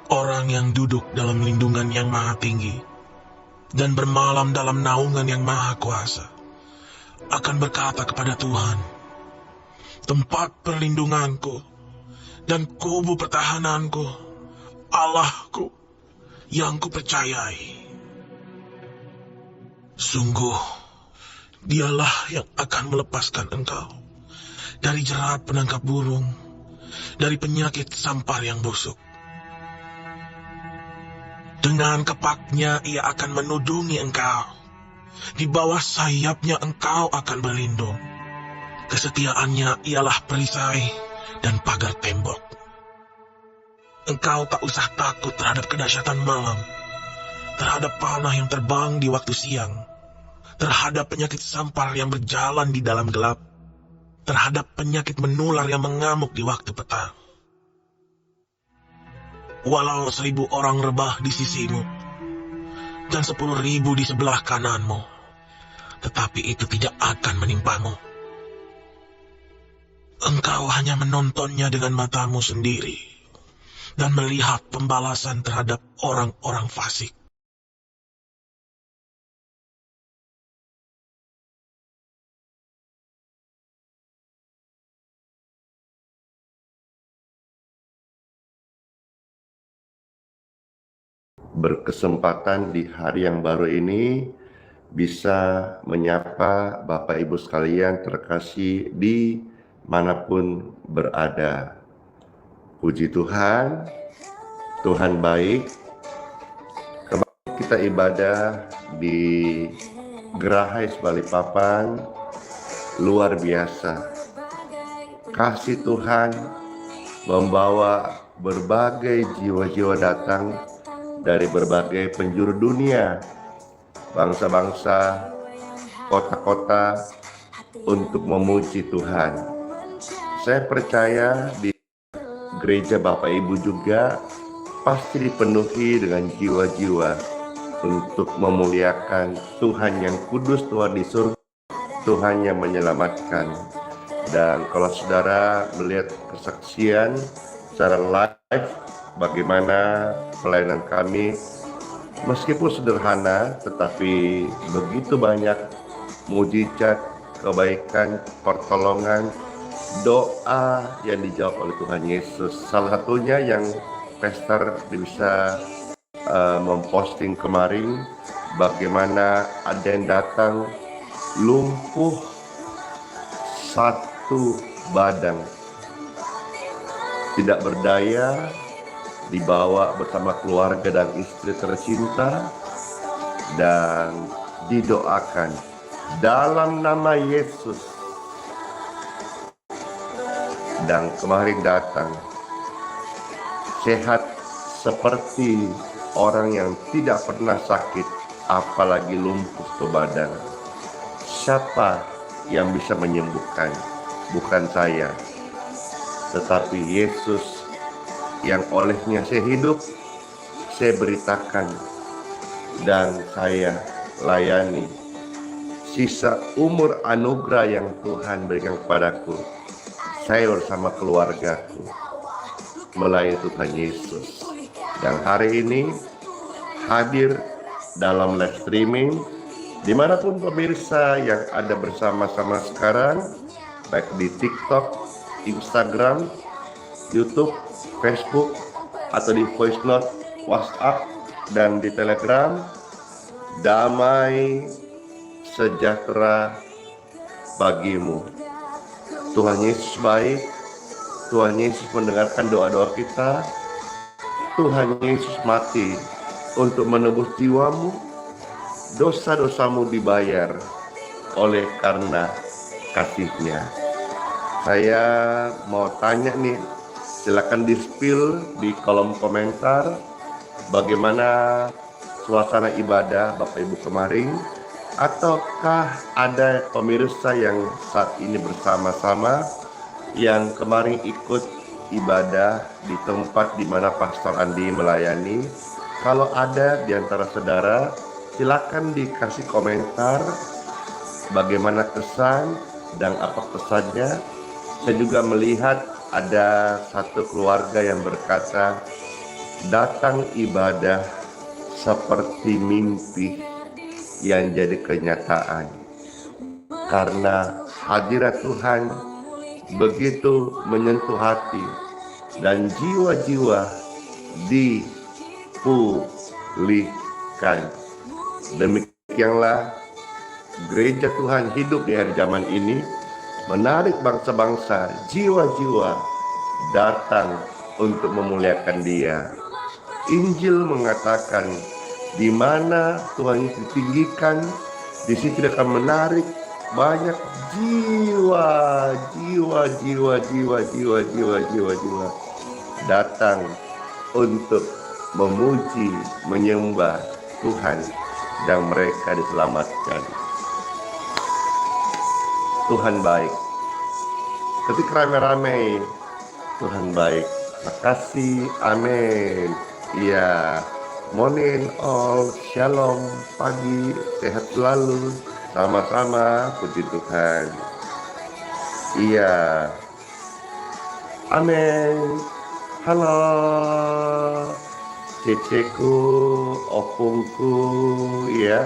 Orang yang duduk dalam lindungan yang maha tinggi dan bermalam dalam naungan yang maha kuasa akan berkata kepada Tuhan, tempat perlindunganku dan kubu pertahananku, Allahku yang kupercayai. Sungguh, dialah yang akan melepaskan engkau dari jerat penangkap burung, dari penyakit sampar yang busuk. Dengan kepaknya ia akan menudungi engkau. Di bawah sayapnya engkau akan berlindung. Kesetiaannya ialah perisai dan pagar tembok. Engkau tak usah takut terhadap kedahsyatan malam, terhadap panah yang terbang di waktu siang, terhadap penyakit sampar yang berjalan di dalam gelap, terhadap penyakit menular yang mengamuk di waktu petang. Walau 1000 orang rebah di sisimu dan 10.000 di sebelah kananmu, tetapi itu tidak akan menimpamu. Engkau hanya menontonnya dengan matamu sendiri dan melihat pembalasan terhadap orang-orang fasik. Berkesempatan di hari yang baru ini bisa menyapa Bapak Ibu sekalian terkasih di manapun berada. Puji Tuhan, Tuhan baik. Kembali kita ibadah di Gerahai Balikpapan, luar biasa. Kasih Tuhan membawa berbagai jiwa-jiwa datang dari berbagai penjuru dunia, bangsa-bangsa, kota-kota untuk memuji Tuhan. Saya percaya di gereja Bapak Ibu juga pasti dipenuhi dengan jiwa-jiwa untuk memuliakan Tuhan yang kudus, Tuhan di surga, Tuhan yang menyelamatkan. Dan kalau saudara melihat kesaksian secara live bagaimana pelayanan kami, meskipun sederhana tetapi begitu banyak mujizat, kebaikan, pertolongan, doa yang dijawab oleh Tuhan Yesus. Salah satunya yang Pastor bisa memposting kemarin, bagaimana ada yang datang lumpuh satu badan, tidak berdaya, dibawa bersama keluarga dan istri tercinta dan didoakan dalam nama Yesus. Dan kemarin datang sehat seperti orang yang tidak pernah sakit, apalagi lumpuh ke badan. Siapa yang bisa menyembuhkan? Bukan saya, tetapi Yesus yang olehnya saya hidup, saya beritakan dan saya layani. Sisa umur anugerah yang Tuhan berikan kepadaku, saya bersama keluargaku melayani Tuhan Yesus. Dan hari ini hadir dalam live streaming, dimanapun pemirsa yang ada bersama-sama sekarang, baik di TikTok, Instagram, YouTube, Facebook, atau di voice note, WhatsApp, dan di Telegram. Damai sejahtera bagimu. Tuhan Yesus baik. Tuhan Yesus mendengarkan doa-doa kita. Tuhan Yesus mati untuk menebus jiwamu. Dosa-dosamu dibayar oleh karena kasih-Nya. Saya mau tanya nih, silakan di-spill di kolom komentar bagaimana suasana ibadah Bapak Ibu kemarin, ataukah ada pemirsa yang saat ini bersama-sama yang kemarin ikut ibadah di tempat di mana Pastor Andi melayani. Kalau ada di antara saudara, silakan dikasih komentar bagaimana kesan dan apa pesannya. Saya juga melihat ada satu keluarga yang berkata, datang ibadah seperti mimpi yang jadi kenyataan. Karena hadirat Tuhan begitu menyentuh hati dan jiwa-jiwa dipulihkan. Demikianlah gereja Tuhan hidup di akhir zaman ini, menarik bangsa-bangsa, jiwa-jiwa datang untuk memuliakan Dia. Injil mengatakan, di mana Tuhan Yesus ditinggikan, di situ akan menarik banyak jiwa datang untuk memuji, menyembah Tuhan, dan mereka diselamatkan. Tuhan baik. Ketika rame-rame, Tuhan baik. Makasih, amin. Iya, morning all, shalom, pagi, sehat selalu, sama-sama, puji Tuhan. Iya, amin. Halo, ceceku, opungku, ya.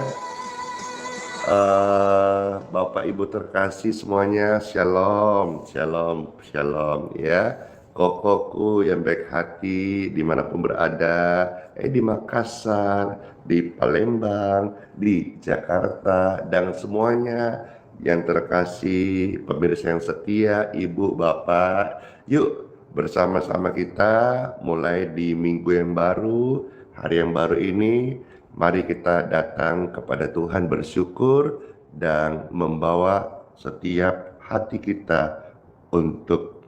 Bapak Ibu terkasih semuanya, shalom, shalom, shalom, ya. Kokoku yang baik hati dimanapun berada, di Makassar, di Palembang, di Jakarta, dan semuanya yang terkasih, pemirsa yang setia, Ibu, Bapak. Yuk bersama-sama kita mulai di minggu yang baru, hari yang baru ini, mari kita datang kepada Tuhan bersyukur dan membawa setiap hati kita untuk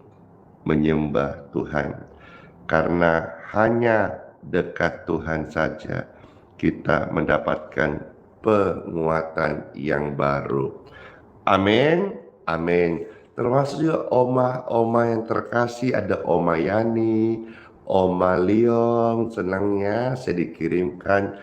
menyembah Tuhan. Karena hanya dekat Tuhan saja kita mendapatkan penguatan yang baru. Amin, amin. Termasuk juga oma yang terkasih, ada Oma Yani, Oma Leong, senangnya saya dikirimkan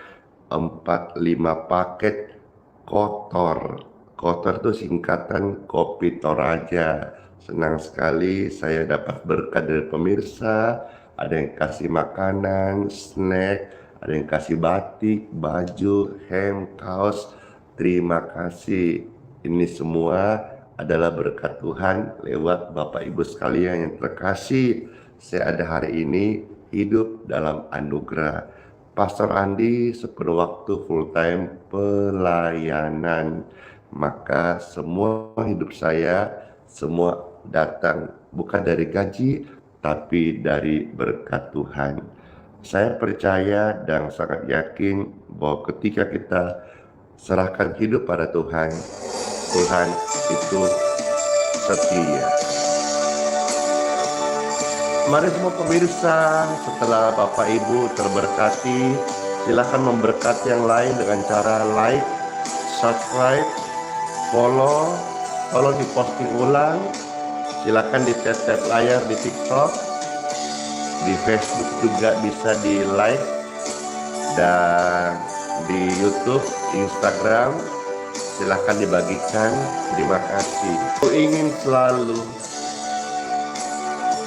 4-5 paket kotor. Kotor itu singkatan Kopi Toraja. Senang sekali saya dapat berkat dari pemirsa. Ada yang kasih makanan, snack, ada yang kasih batik, baju, hem, kaos. Terima kasih. Ini semua adalah berkat Tuhan lewat Bapak Ibu sekalian yang terkasih. Saya ada hari ini hidup dalam anugerah. Pastor Andi sepenuh waktu full time pelayanan. Maka semua hidup saya, semua datang bukan dari gaji, tapi dari berkat Tuhan. Saya percaya dan sangat yakin bahwa ketika kita serahkan hidup pada Tuhan, Tuhan itu setia. Mari semua pemirsa, setelah Bapak Ibu terberkati, silakan memberkati yang lain dengan cara like, subscribe, follow di posting ulang. Silakan di tap layar di TikTok, di Facebook juga bisa di like, dan di YouTube, Instagram, silakan dibagikan. Terima kasih. Aku ingin selalu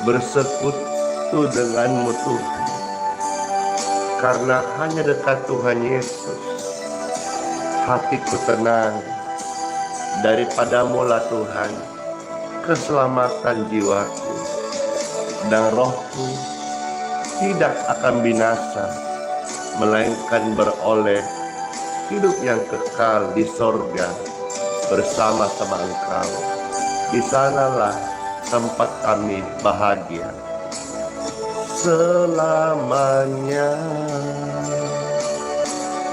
bersekutu denganmu Tuhan, karena hanya dekat Tuhan Yesus hatiku tenang. Daripadamu lah Tuhan keselamatan jiwaku, dan rohku tidak akan binasa, melainkan beroleh hidup yang kekal di sorga bersama-sama Engkau. Di sanalah tempat kami bahagia selamanya.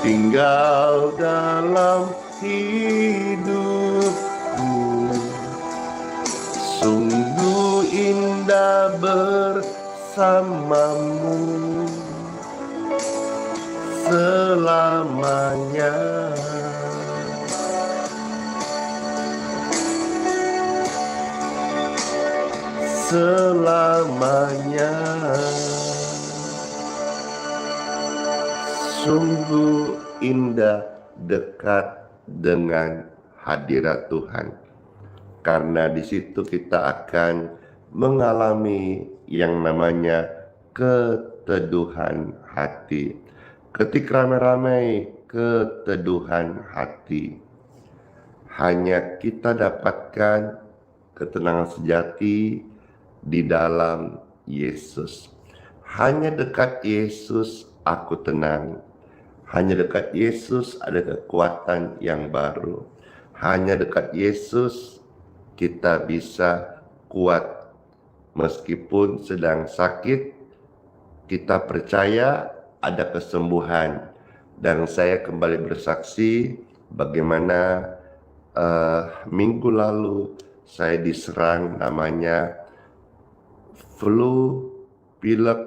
Tinggal dalam hidupku, sungguh indah bersamamu selamanya. Selamanya. Sungguh indah dekat dengan hadirat Tuhan, karena di situ kita akan mengalami yang namanya keteduhan hati. Ketik ramai-ramai keteduhan hati, hanya kita dapatkan ketenangan sejati di dalam Yesus. Hanya dekat Yesus aku tenang. Hanya dekat Yesus ada kekuatan yang baru. Hanya dekat Yesus kita bisa kuat. Meskipun sedang sakit, kita percaya ada kesembuhan. Dan saya kembali bersaksi bagaimana minggu lalu saya diserang namanya flu, pilek,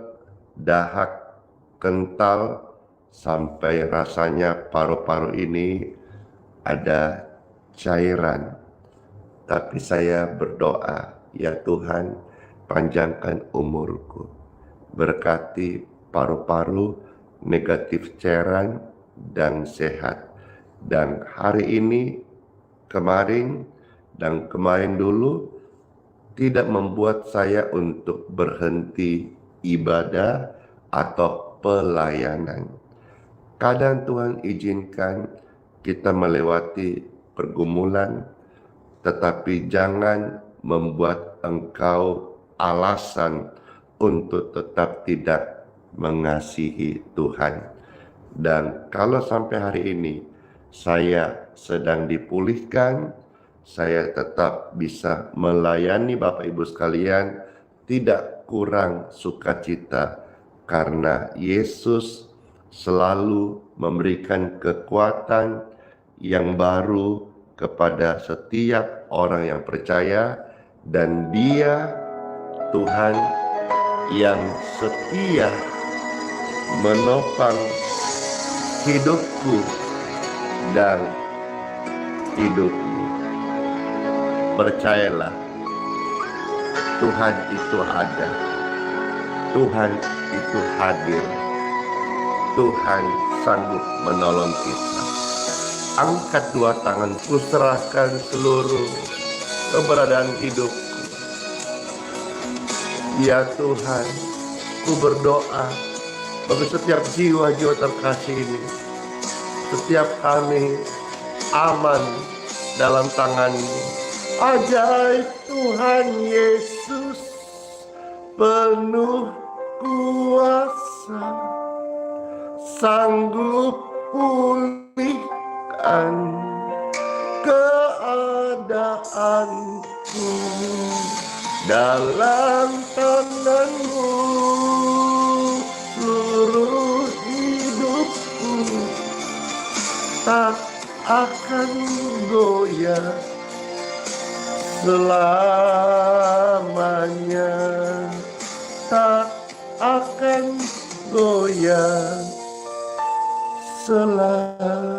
dahak, kental, sampai rasanya paru-paru ini ada cairan. Tapi saya berdoa, ya Tuhan, panjangkan umurku, berkati paru-paru negatif cairan dan sehat. Dan hari ini, kemarin dulu tidak membuat saya untuk berhenti ibadah atau pelayanan. Kadang Tuhan izinkan kita melewati pergumulan, tetapi jangan membuat engkau alasan untuk tetap tidak mengasihi Tuhan. Dan kalau sampai hari ini saya sedang dipulihkan, saya tetap bisa melayani Bapak Ibu sekalian, tidak kurang sukacita, karena Yesus selalu memberikan kekuatan yang baru kepada setiap orang yang percaya, dan Dia Tuhan yang setia menopang hidupku dan hidupmu. Percayalah, Tuhan itu ada, Tuhan itu hadir, Tuhan sanggup menolong kita. Angkat dua tanganku, serahkan seluruh keberadaan hidupku. Ya Tuhan, ku berdoa bagi setiap jiwa-jiwa terkasih ini, setiap kami aman dalam tangan-Mu. Ajaib Tuhan Yesus, penuh kuasa, sanggup pulihkan keadaanku. Dalam tangan-Mu seluruh hidupku tak akan goyah selamanya, tak akan goyah selamanya.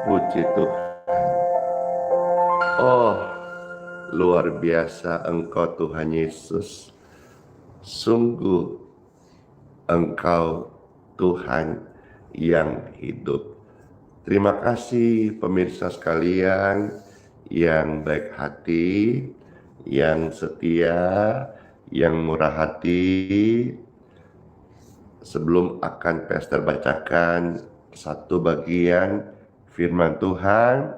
Puji Tuhan. Oh, luar biasa Engkau Tuhan Yesus. Sungguh Engkau Tuhan yang hidup. Terima kasih pemirsa sekalian yang baik hati, yang setia, yang murah hati. Sebelum akan pastor bacakan satu bagian firman Tuhan,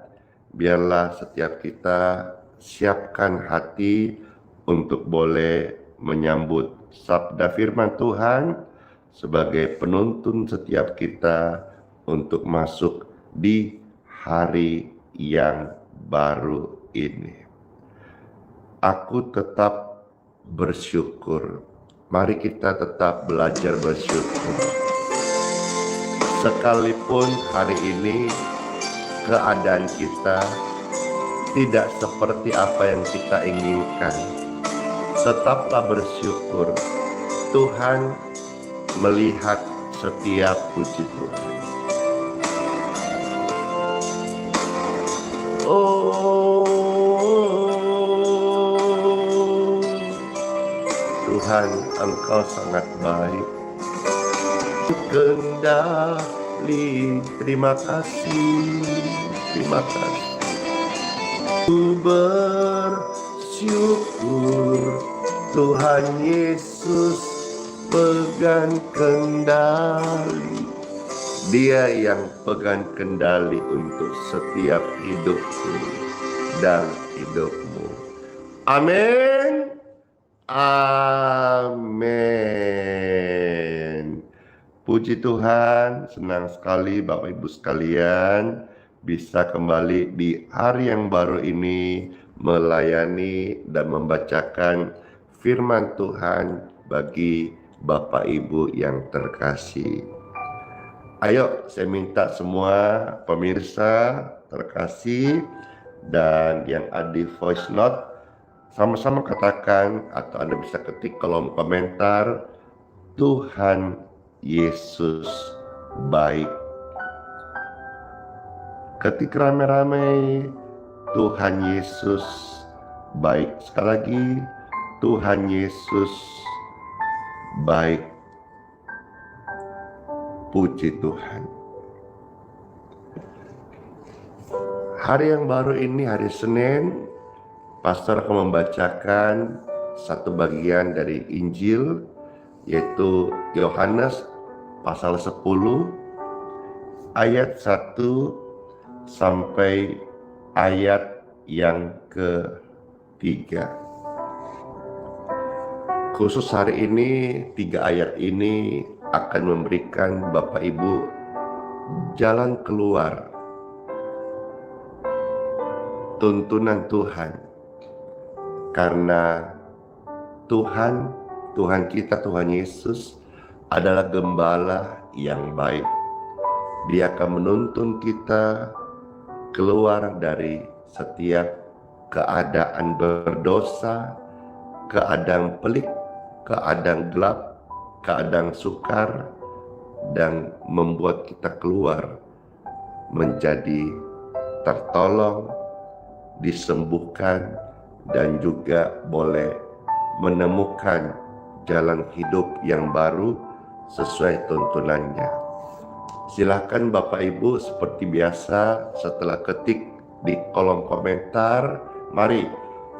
biarlah setiap kita siapkan hati untuk boleh menyambut sabda firman Tuhan sebagai penuntun setiap kita untuk masuk di hari yang baru ini. Aku tetap bersyukur. Mari kita tetap belajar bersyukur. Sekalipun hari ini keadaan kita tidak seperti apa yang kita inginkan, tetaplah bersyukur. Tuhan melihat setiap puji Tuhan. Oh, Tuhan, Engkau sangat baik. Kehendak Terima kasih, terima kasih. Ku bersyukur Tuhan Yesus pegang kendali. Dia yang pegang kendali untuk setiap hidupku dan hidupmu. Amin. Amin. Puji Tuhan, senang sekali Bapak Ibu sekalian bisa kembali di hari yang baru ini melayani dan membacakan firman Tuhan bagi Bapak Ibu yang terkasih. Ayo, saya minta semua pemirsa terkasih dan yang ada di voice note sama-sama katakan atau Anda bisa ketik kolom komentar, Tuhan Yesus baik. Ketik rame-rame, Tuhan Yesus baik. Sekali lagi, Tuhan Yesus baik. Puji Tuhan. Hari yang baru ini, hari Senin, Pastor akan membacakan satu bagian dari Injil, yaitu Yohanes pasal 10 ayat 1 sampai ayat yang ke-3. Khusus hari ini, 3 ayat ini akan memberikan Bapak Ibu jalan keluar tuntunan Tuhan. Karena Tuhan kita, Tuhan Yesus adalah gembala yang baik. Dia akan menuntun kita keluar dari setiap keadaan berdosa, keadaan pelik, keadaan gelap, keadaan sukar, dan membuat kita keluar menjadi tertolong, disembuhkan, dan juga boleh menemukan jalan hidup yang baru sesuai tuntunannya. Silahkan Bapak Ibu seperti biasa setelah ketik di kolom komentar, mari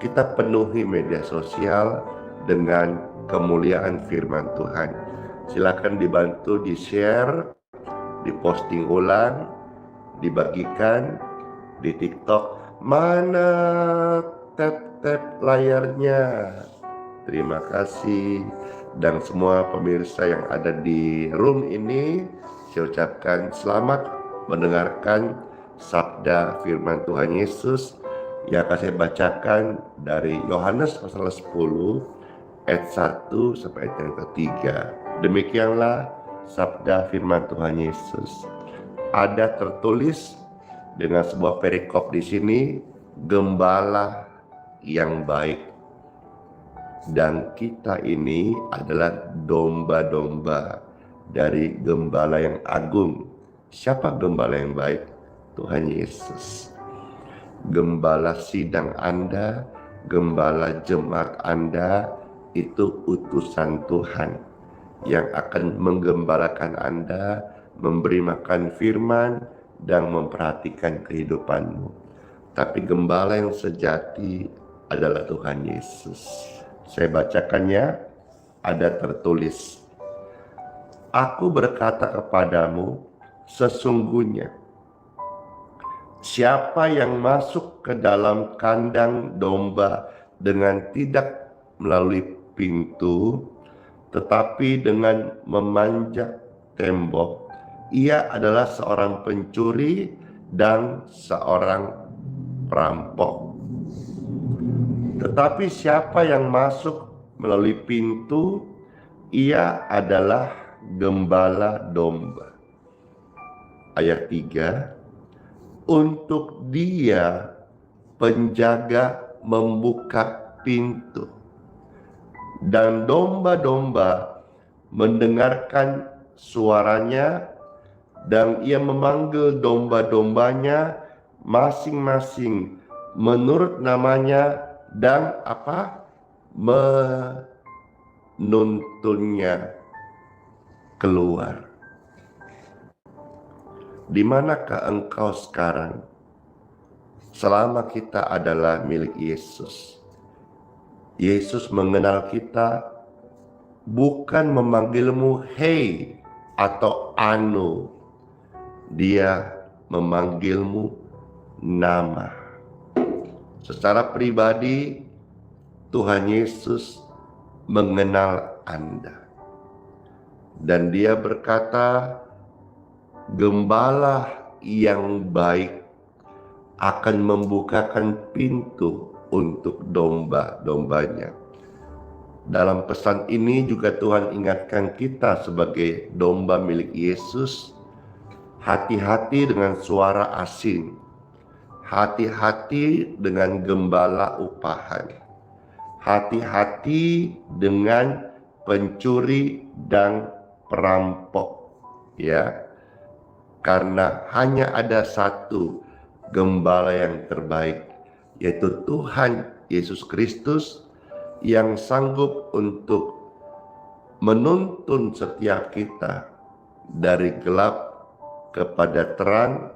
kita penuhi media sosial dengan kemuliaan firman Tuhan. Silahkan dibantu di-share, diposting ulang, dibagikan di TikTok. Mana tap layarnya? Terima kasih. Dan semua pemirsa yang ada di room ini, saya ucapkan selamat mendengarkan sabda firman Tuhan Yesus yang akan saya bacakan dari Yohanes pasal 10 ayat 1 sampai ayat yang ke-3. Demikianlah sabda firman Tuhan Yesus. Ada tertulis dengan sebuah perikop di sini, gembala yang baik. Dan kita ini adalah domba-domba dari gembala yang agung. Siapa gembala yang baik? Tuhan Yesus. Gembala sidang Anda, gembala jemaat Anda, itu utusan Tuhan yang akan menggembalakan Anda, memberi makan firman, dan memperhatikan kehidupanmu. Tapi gembala yang sejati adalah Tuhan Yesus. Saya bacakannya, ada tertulis, Aku berkata kepadamu, sesungguhnya siapa yang masuk ke dalam kandang domba dengan tidak melalui pintu, tetapi dengan memanjat tembok, ia adalah seorang pencuri dan seorang perampok. Tetapi siapa yang masuk melalui pintu, ia adalah gembala domba. Ayat 3, untuk dia penjaga membuka pintu, dan domba-domba mendengarkan suaranya, dan ia memanggil domba-dombanya masing-masing menurut namanya, dan menuntunnya keluar. Di manakah engkau sekarang? Selama kita adalah milik Yesus. Yesus mengenal kita, bukan memanggilmu hei atau anu. Dia memanggilmu nama. Secara pribadi, Tuhan Yesus mengenal Anda. Dan dia berkata, gembala yang baik akan membukakan pintu untuk domba-dombanya. Dalam pesan ini juga Tuhan ingatkan kita sebagai domba milik Yesus, hati-hati dengan suara asing, hati-hati dengan gembala upahan, hati-hati dengan pencuri dan perampok, ya. Karena hanya ada satu gembala yang terbaik, yaitu Tuhan Yesus Kristus, yang sanggup untuk menuntun setiap kita dari gelap kepada terang,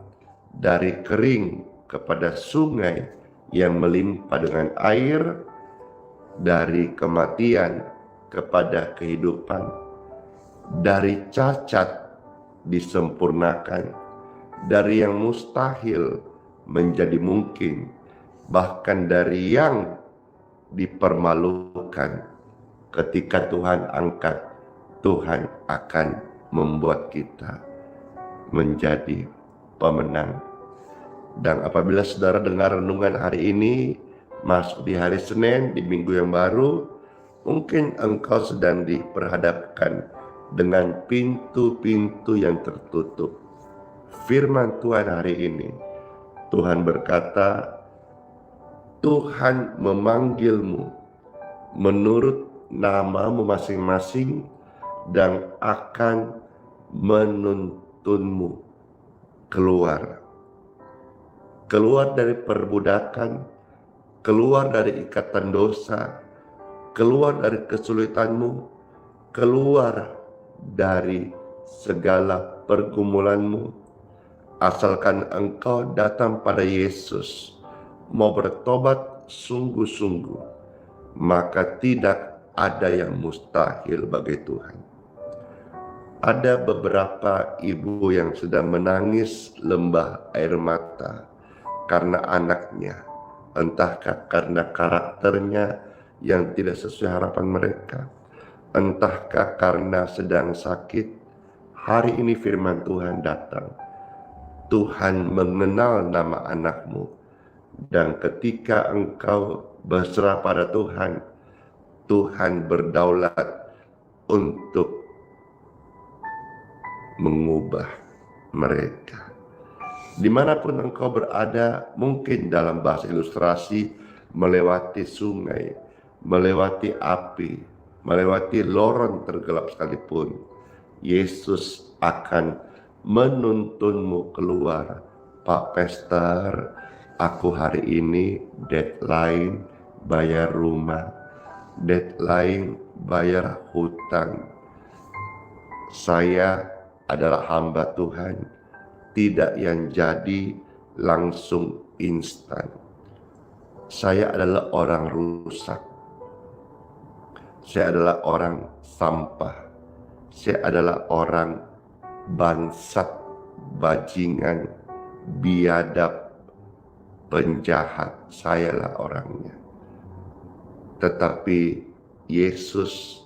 dari kering kepada sungai yang melimpah dengan air, dari kematian kepada kehidupan, dari cacat disempurnakan, dari yang mustahil menjadi mungkin, bahkan dari yang dipermalukan. Ketika Tuhan angkat, Tuhan akan membuat kita menjadi pemenang. Dan apabila saudara dengar renungan hari ini, masuk di hari Senin, di minggu yang baru, mungkin engkau sedang diperhadapkan dengan pintu-pintu yang tertutup. Firman Tuhan hari ini, Tuhan berkata, Tuhan memanggilmu menurut namamu masing-masing dan akan menuntunmu keluar. Keluar dari perbudakan, keluar dari ikatan dosa, keluar dari kesulitanmu, keluar dari segala pergumulanmu. Asalkan engkau datang pada Yesus, mau bertobat sungguh-sungguh, maka tidak ada yang mustahil bagi Tuhan. Ada beberapa ibu yang sedang menangis lembah air mata karena anaknya, entahkah karena karakternya yang tidak sesuai harapan mereka, entahkah karena sedang sakit. Hari ini firman Tuhan datang. Tuhan mengenal nama anakmu. Dan ketika engkau berserah pada Tuhan, Tuhan berdaulat untuk mengubah mereka. Dimanapun engkau berada, mungkin dalam bahasa ilustrasi, melewati sungai, melewati api, melewati lorong tergelap sekalipun, Yesus akan menuntunmu keluar. Pak Pester, aku hari ini deadline bayar rumah, deadline bayar hutang. Saya adalah hamba Tuhan, tidak yang jadi langsung instan. Saya adalah orang rusak. Saya adalah orang sampah. Saya adalah orang bansat, bajingan, biadab, penjahat. Sayalah orangnya. Tetapi Yesus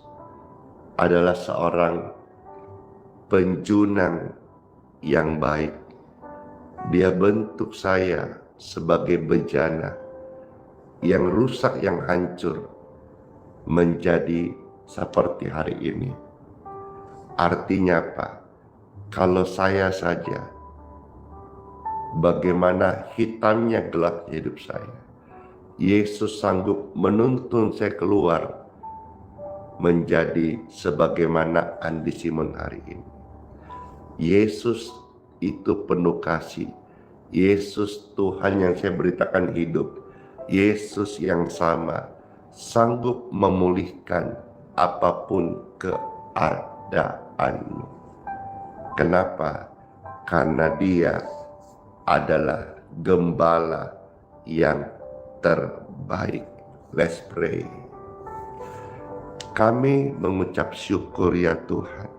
adalah seorang penjunang yang baik. Dia bentuk saya sebagai bejana yang rusak, yang hancur, menjadi seperti hari ini. Artinya apa? Kalau saya saja, bagaimana hitamnya gelap hidup saya, Yesus sanggup menuntun saya keluar menjadi sebagaimana Andi Simon hari ini. Yesus itu penuh kasih. Yesus Tuhan yang saya beritakan hidup. Yesus yang sama, sanggup memulihkan apapun keadaanmu. Kenapa? karena Dia adalah gembala yang terbaik. Let's pray. Kami mengucap syukur ya Tuhan.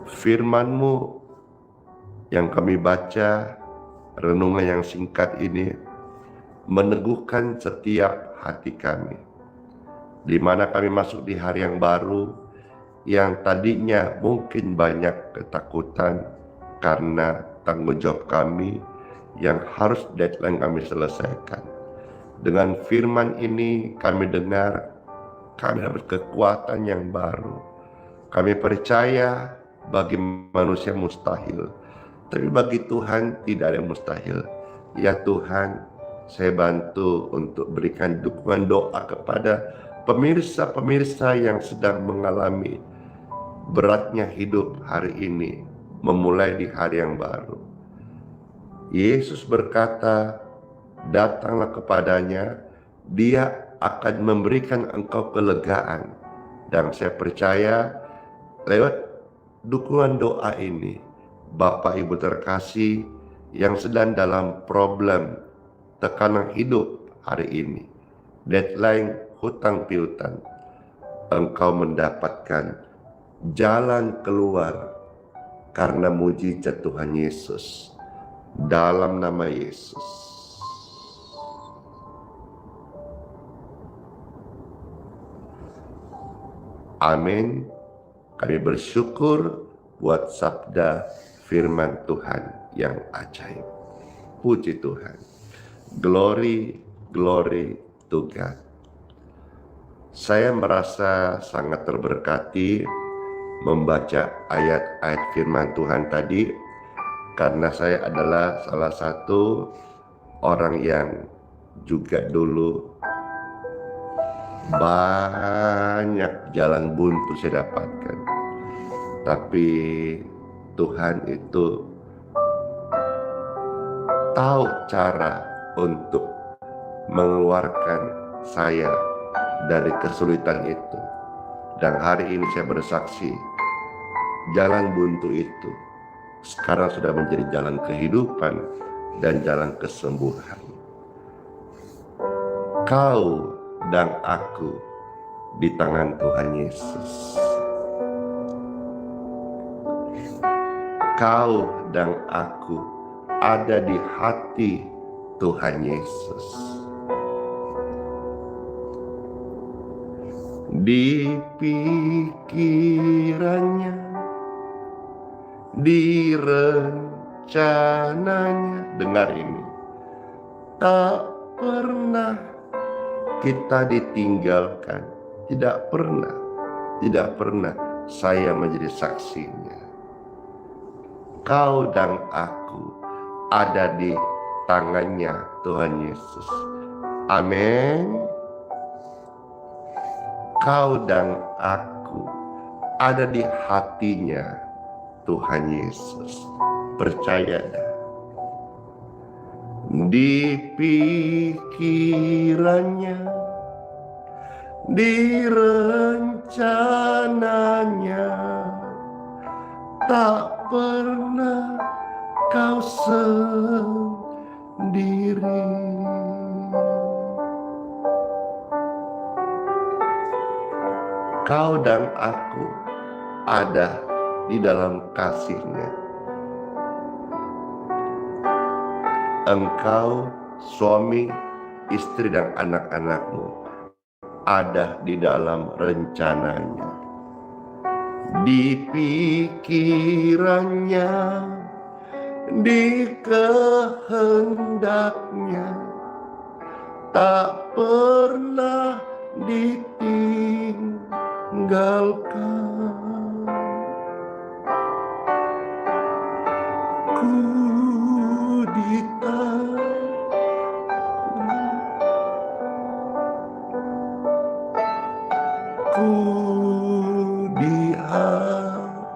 Firman-Mu yang kami baca, renungan yang singkat ini meneguhkan setiap hati kami, di mana kami masuk di hari yang baru, yang tadinya mungkin banyak ketakutan karena tanggung jawab kami yang harus deadline kami selesaikan. Dengan firman ini kami dengar, kami dapat kekuatan yang baru. Kami percaya bagi manusia mustahil, tapi bagi Tuhan tidak ada yang mustahil. Ya Tuhan, saya bantu untuk berikan dukungan doa kepada pemirsa-pemirsa yang sedang mengalami beratnya hidup hari ini, memulai di hari yang baru. Yesus berkata, datanglah kepadanya, Dia akan memberikan engkau kelegaan. Dan saya percaya lewat dukungan doa ini, Bapak Ibu terkasih yang sedang dalam problem, tekanan hidup hari ini, deadline hutang piutang, engkau mendapatkan jalan keluar karena mujizat Tuhan Yesus. Dalam nama Yesus. Amin. Kami bersyukur buat sabda firman Tuhan yang ajaib. Puji Tuhan. Glory, glory to God. Saya merasa sangat terberkati membaca ayat-ayat firman Tuhan tadi, karena saya adalah salah satu orang yang juga dulu banyak jalan buntu saya dapatkan, tapi Tuhan itu tahu cara untuk mengeluarkan saya dari kesulitan itu. Dan hari ini saya bersaksi, jalan buntu itu sekarang sudah menjadi jalan kehidupan dan jalan kesembuhan. Kau dan aku di tangan Tuhan Yesus. Kau dan aku ada di hati Tuhan Yesus. Di pikirannya, di rencananya, dengar ini, tak pernah kita ditinggalkan, tidak pernah saya menjadi saksinya. Kau dan aku ada di tangannya Tuhan Yesus. Amin. Kau dan aku ada di hatinya Tuhan Yesus. Percaya dah. Di pikirannya, di rencananya, tak pernah kau sendiri. Kau dan aku ada di dalam kasih-Nya. Engkau, suami, istri dan anak-anakmu ada di dalam rencananya. Di pikirannya, di kehendaknya, tak pernah ditinggalkan. Ku di ku di hatimu,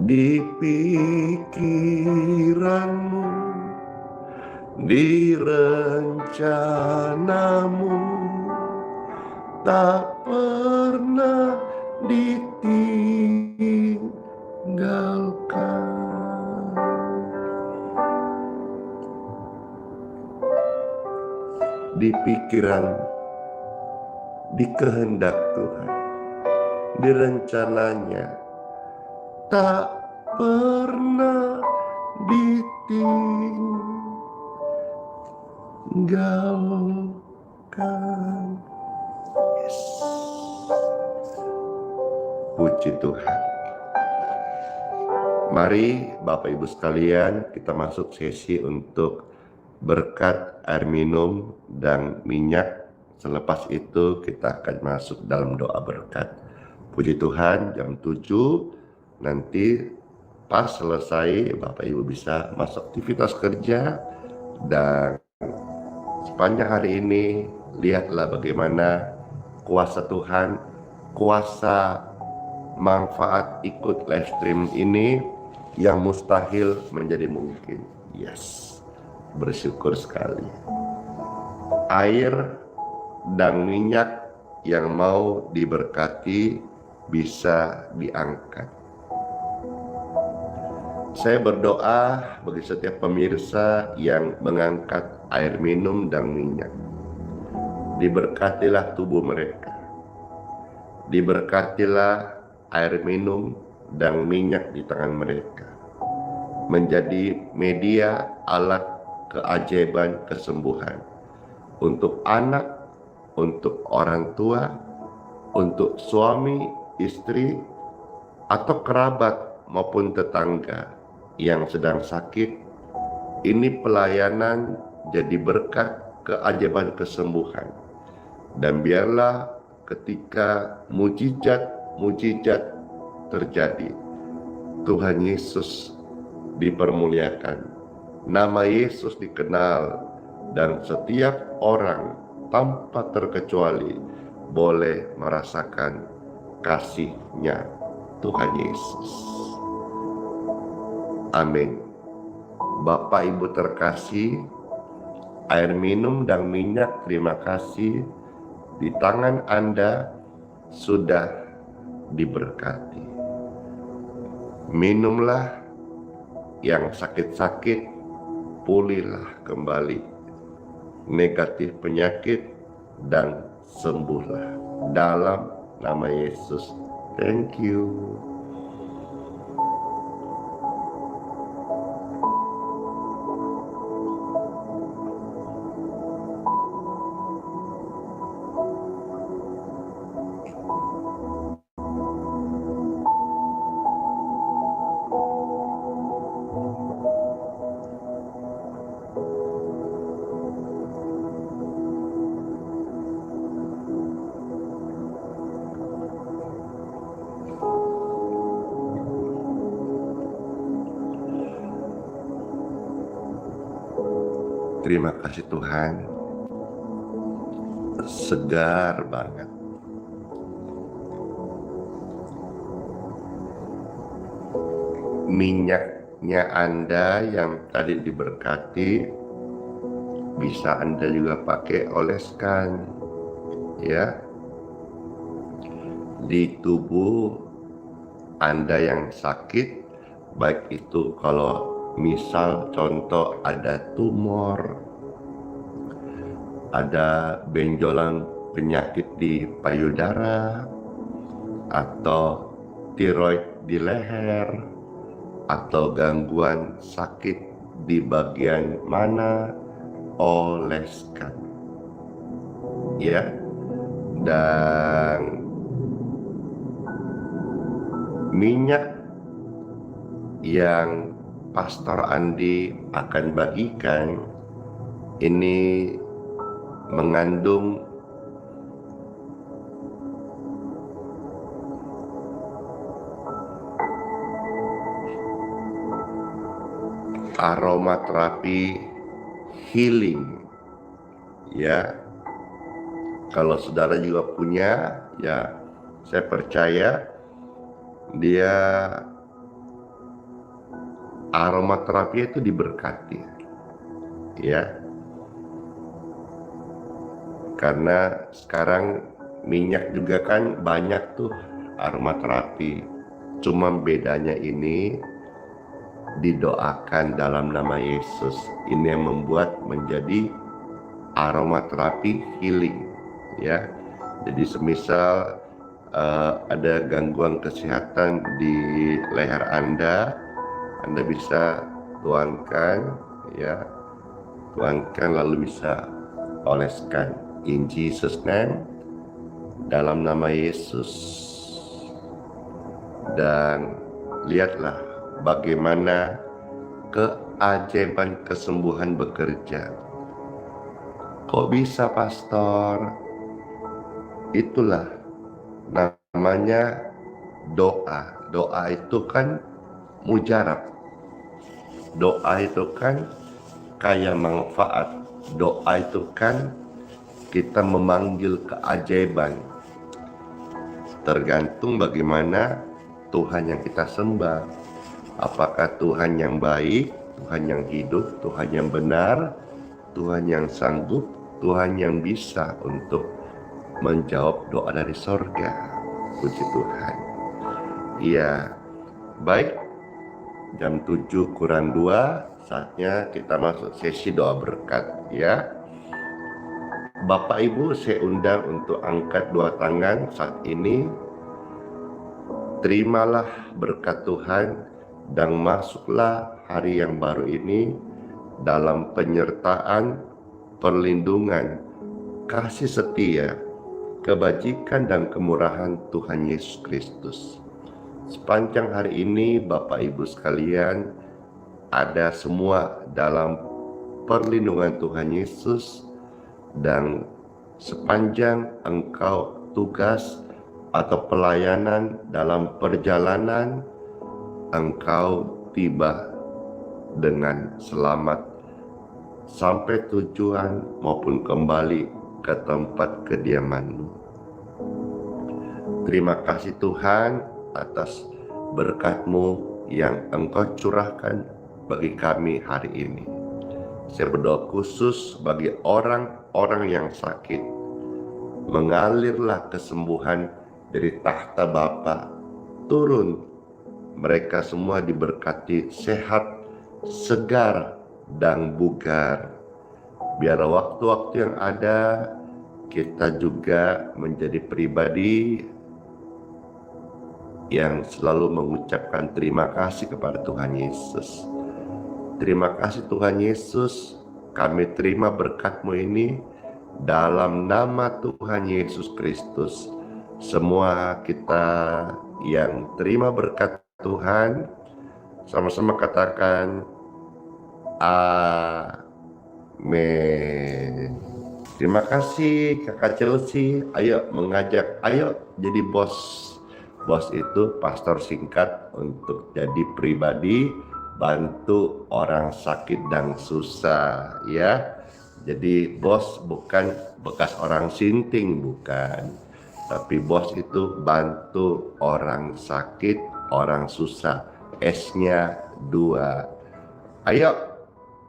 di pikiranmu, di rencanamu, tak pernah ditinggalkan. Di pikiran, di kehendak Tuhan, di rencananya, tak pernah ditinggalkan. Yes. Puji Tuhan. Mari Bapak Ibu sekalian, kita masuk sesi untuk berkat air minum dan minyak. Selepas itu kita akan masuk dalam doa berkat. Puji Tuhan, jam 7 nanti pas selesai Bapak Ibu bisa masuk aktivitas kerja. Dan sepanjang hari ini lihatlah bagaimana kuasa Tuhan, kuasa manfaat ikut live stream ini yang mustahil menjadi mungkin. Yes. Bersyukur sekali. Air dan minyak yang mau diberkati bisa diangkat. Saya berdoa bagi setiap pemirsa yang mengangkat air minum dan minyak. Diberkatilah tubuh mereka. Diberkatilah air minum dan minyak di tangan mereka. Menjadi media alat keajaiban kesembuhan untuk anak, untuk orang tua, untuk suami, istri, atau kerabat maupun tetangga yang sedang sakit. Ini pelayanan jadi berkat keajaiban kesembuhan. Dan biarlah ketika mujizat terjadi, Tuhan Yesus dipermuliakan, nama Yesus dikenal, dan setiap orang tanpa terkecuali boleh merasakan kasih-Nya Tuhan Yesus. Amin. Bapak Ibu terkasih, air minum dan minyak terima kasih di tangan Anda sudah diberkati. Minumlah, yang sakit-sakit pulihlah kembali, negatif penyakit dan sembuhlah dalam nama Yesus. Thank you. Terima kasih Tuhan, segar banget. Minyaknya Anda yang tadi diberkati, bisa Anda juga pakai oleskan, ya, di tubuh Anda yang sakit, baik itu kalau misal contoh ada tumor, ada benjolan penyakit di payudara, atau tiroid di leher, atau gangguan sakit di bagian mana, oleskan, ya. Dan minyak yang Pastor Andi akan bagikan ini mengandung aromaterapi healing, ya. Kalau saudara juga punya, ya, saya percaya dia aromaterapi itu diberkati, ya. Karena sekarang minyak juga kan banyak tuh aromaterapi. Cuma bedanya ini didoakan dalam nama Yesus. Ini yang membuat menjadi aromaterapi healing, ya. Jadi semisal ada gangguan kesehatan di leher Anda bisa tuangkan, ya, tuangkan lalu bisa oleskan in Jesus name, dalam nama Yesus. Dan lihatlah bagaimana keajaiban kesembuhan bekerja. Kok bisa, pastor? Itulah namanya doa. Doa itu kan mujarab. Doa itu kan kaya manfaat. Doa itu kan kita memanggil keajaiban. Tergantung bagaimana Tuhan yang kita sembah. Apakah Tuhan yang baik, Tuhan yang hidup, Tuhan yang benar, Tuhan yang sanggup, Tuhan yang bisa untuk menjawab doa dari sorga. Puji Tuhan. Iya, baik. Jam 7 kurang 2, saatnya kita masuk sesi doa berkat, ya. Bapak Ibu, saya undang untuk angkat dua tangan saat ini. Terimalah berkat Tuhan dan masuklah hari yang baru ini dalam penyertaan, perlindungan, kasih setia, kebajikan dan kemurahan Tuhan Yesus Kristus. Sepanjang hari ini Bapak Ibu sekalian ada semua dalam perlindungan Tuhan Yesus, dan sepanjang engkau tugas atau pelayanan dalam perjalanan, engkau tiba dengan selamat sampai tujuan maupun kembali ke tempat kediaman-Mu. Terima kasih Tuhan atas berkat-Mu yang Engkau curahkan bagi kami hari ini. Saya berdoa khusus bagi orang-orang yang sakit. Mengalirlah kesembuhan dari tahta Bapa turun. Mereka semua diberkati sehat, segar, dan bugar. Biar waktu-waktu yang ada kita juga menjadi pribadi yang selalu mengucapkan terima kasih kepada Tuhan Yesus. Terima kasih Tuhan Yesus, kami terima berkat-Mu ini dalam nama Tuhan Yesus Kristus. Semua kita yang terima berkat Tuhan, sama-sama katakan amin. Terima kasih Kakak Chelsea. Ayo mengajak, ayo jadi bos. Bos itu pastor singkat untuk jadi pribadi, bantu orang sakit dan susah, ya. Jadi bos bukan bekas orang sinting, bukan. Tapi bos itu bantu orang sakit, orang susah. S-nya 2. Ayo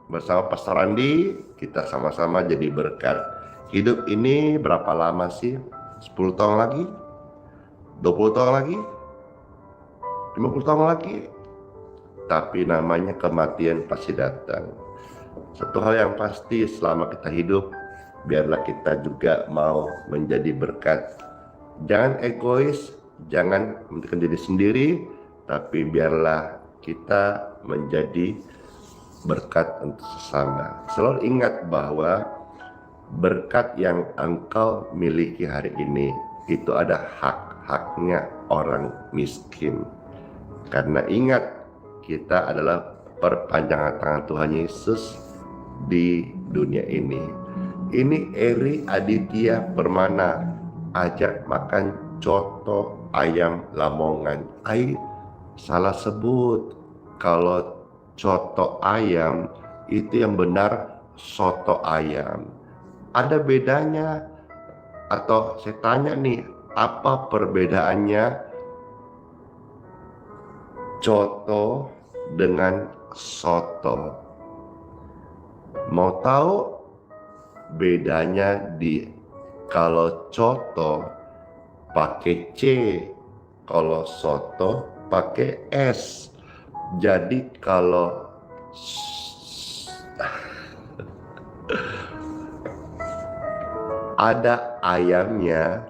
bersama Pastor Andi kita sama-sama jadi berkat. Hidup ini berapa lama sih? 10 tahun lagi? 20 tahun lagi? 50 tahun lagi? Tapi namanya kematian pasti datang. Satu hal yang pasti selama kita hidup, biarlah kita juga mau menjadi berkat. Jangan egois, jangan mementingkan diri sendiri, tapi biarlah kita menjadi berkat untuk sesama. Selalu ingat bahwa berkat yang engkau miliki hari ini itu ada hak-haknya orang miskin. Karena ingat, kita adalah perpanjangan tangan Tuhan Yesus di dunia ini. Ini Eri Aditya Permana ajak makan coto ayam Lamongan. Salah sebut. Kalau coto ayam itu yang benar soto ayam. Ada bedanya? Atau saya tanya nih, apa perbedaannya coto dengan soto? Mau tahu? Bedanya di kalau coto pakai C, kalau soto pakai S. Jadi kalau ada ayamnya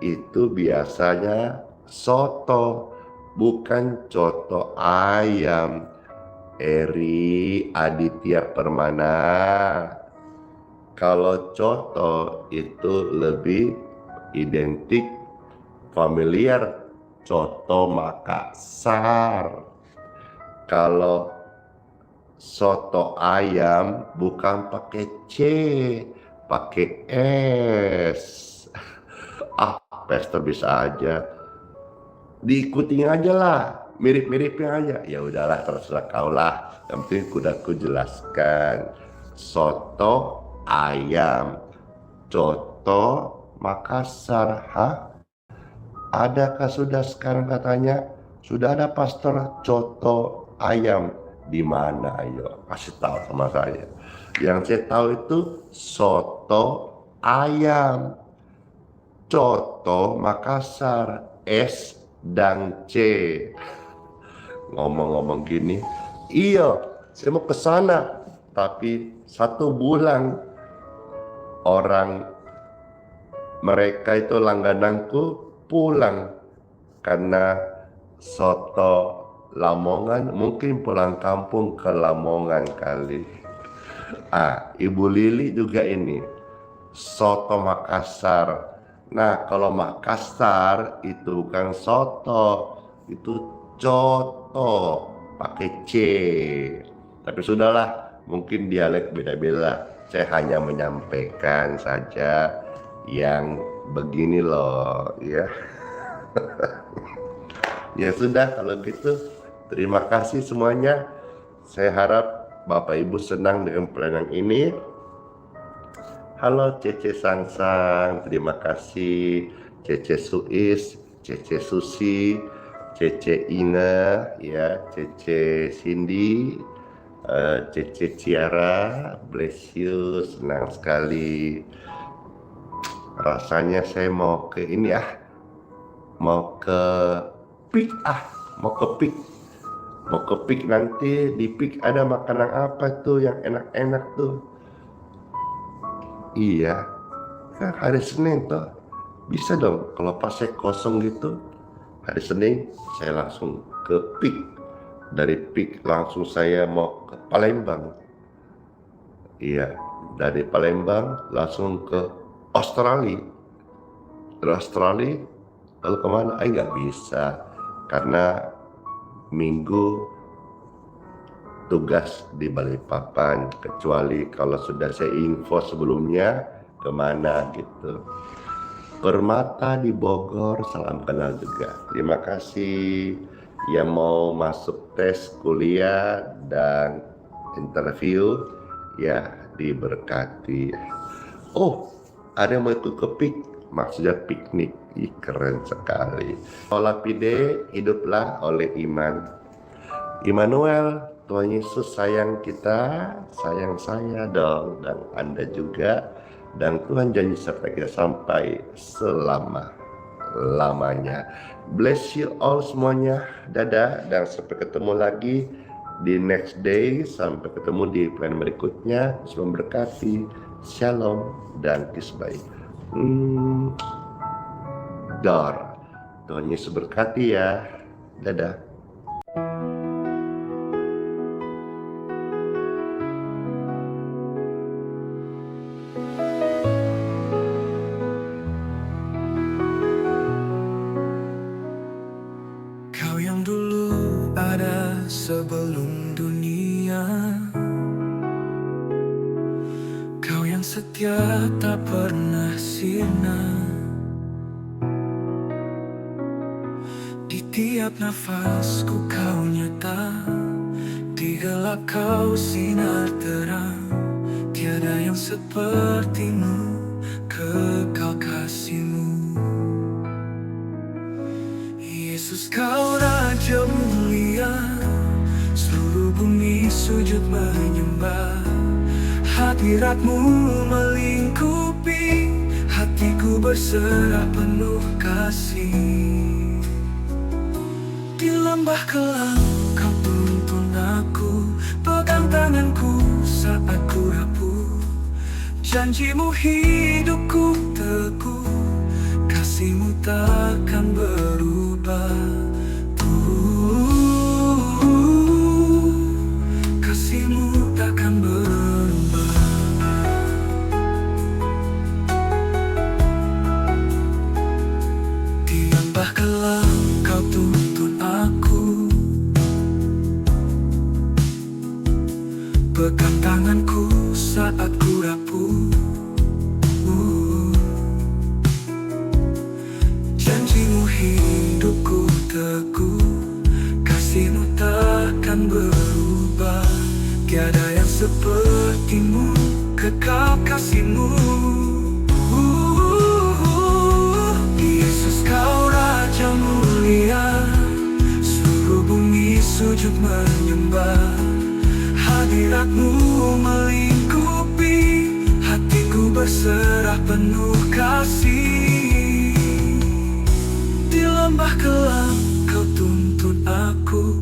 itu biasanya soto, bukan coto ayam. Eri Aditya Permana. Kalau coto itu lebih identik familiar, coto Makassar. Kalau soto ayam bukan pakai C, pakai S. Pester bisa aja. Diikutin aja lah, mirip-miripnya aja. Ya udahlah, terserah kau lah. Yang penting kudaku jelaskan. Soto ayam, coto Makassar. Adakah sudah sekarang katanya sudah ada pastor coto ayam di mana? Ayo kasih tahu sama saya. Yang saya tahu itu soto ayam, coto Makassar, S dan C. Ngomong-ngomong gini, iya saya mau ke sana, tapi 1 bulan orang mereka itu langgananku pulang karena soto Lamongan, mungkin pulang kampung ke Lamongan kali. Ibu Lili juga ini soto Makassar. Nah, kalau Makassar itu bukan soto, itu coto pakai C. Tapi sudahlah, mungkin dialek beda-beda. Saya hanya menyampaikan saja yang begini loh, ya. Ya sudah, kalau gitu terima kasih semuanya. Saya harap Bapak Ibu senang dengan pelayanan ini. Halo Cece Sangsang, terima kasih. Cece Suis, Cece Susi, Cece Ina, ya, Cece Cindy, Cece Ciara, bless you, senang sekali. Rasanya saya mau ke ini mau ke PIK nanti. Di PIK ada makanan apa tuh yang enak-enak tuh? Iya, kan hari Senin toh. Bisa dong kalau pas saya kosong gitu, hari Senin saya langsung ke PIK. Dari PIK langsung saya mau ke Palembang. Iya, dari Palembang langsung ke Australia. Dari Australia lalu kemana? Nggak bisa, karena Minggu tugas di Balikpapan, kecuali kalau sudah saya info sebelumnya kemana gitu. Permata di Bogor, salam kenal juga. Terima kasih yang mau masuk tes kuliah dan interview, ya diberkati. Ada yang mau ikut ke PIK, maksudnya piknik. Keren sekali. Ola pide, hiduplah oleh iman. Immanuel, Tuhan Yesus sayang kita, sayang saya dong, dan Anda juga. Dan Tuhan janji serta kita sampai selama-lamanya. Bless you all semuanya. Dadah, dan sampai ketemu lagi di next day. Sampai ketemu di plan berikutnya. Semoga berkati. Shalom dan peace baik. Tuhan Yesus berkati ya. Dadah. Kau yang dulu ada sebelum dunia, kau yang setia tak pernah sirna. Di tiap nafasku kau nyata, di gelap kau sinar terang. Tiada yang sepertimu, kekal kasih-Mu. Yesus, kau Raja mulia, seluruh bumi sujud menyembah. Hadirat-Mu melingkupi hatiku berserah penuh kasih. Di lembah kelam kau tuntun aku, pegang tanganku saat ku rapuh. Janjimu hidupku teguh, kasihmu takkan berubah. Kasihmu takkan berubah. Di lembah kelam kau tuntun aku, pegang tanganku saat ku rapuh. Janjimu hidupku teguh, kasihmu takkan berubah. Tiada yang sepertimu, kekal kasihmu. Yesus kau Raja mulia, seluruh bumi sujud menyembah. Hadiratmu melingkupi, hatiku berserah penuh kasih. Di lembah kelam kau tuntun aku,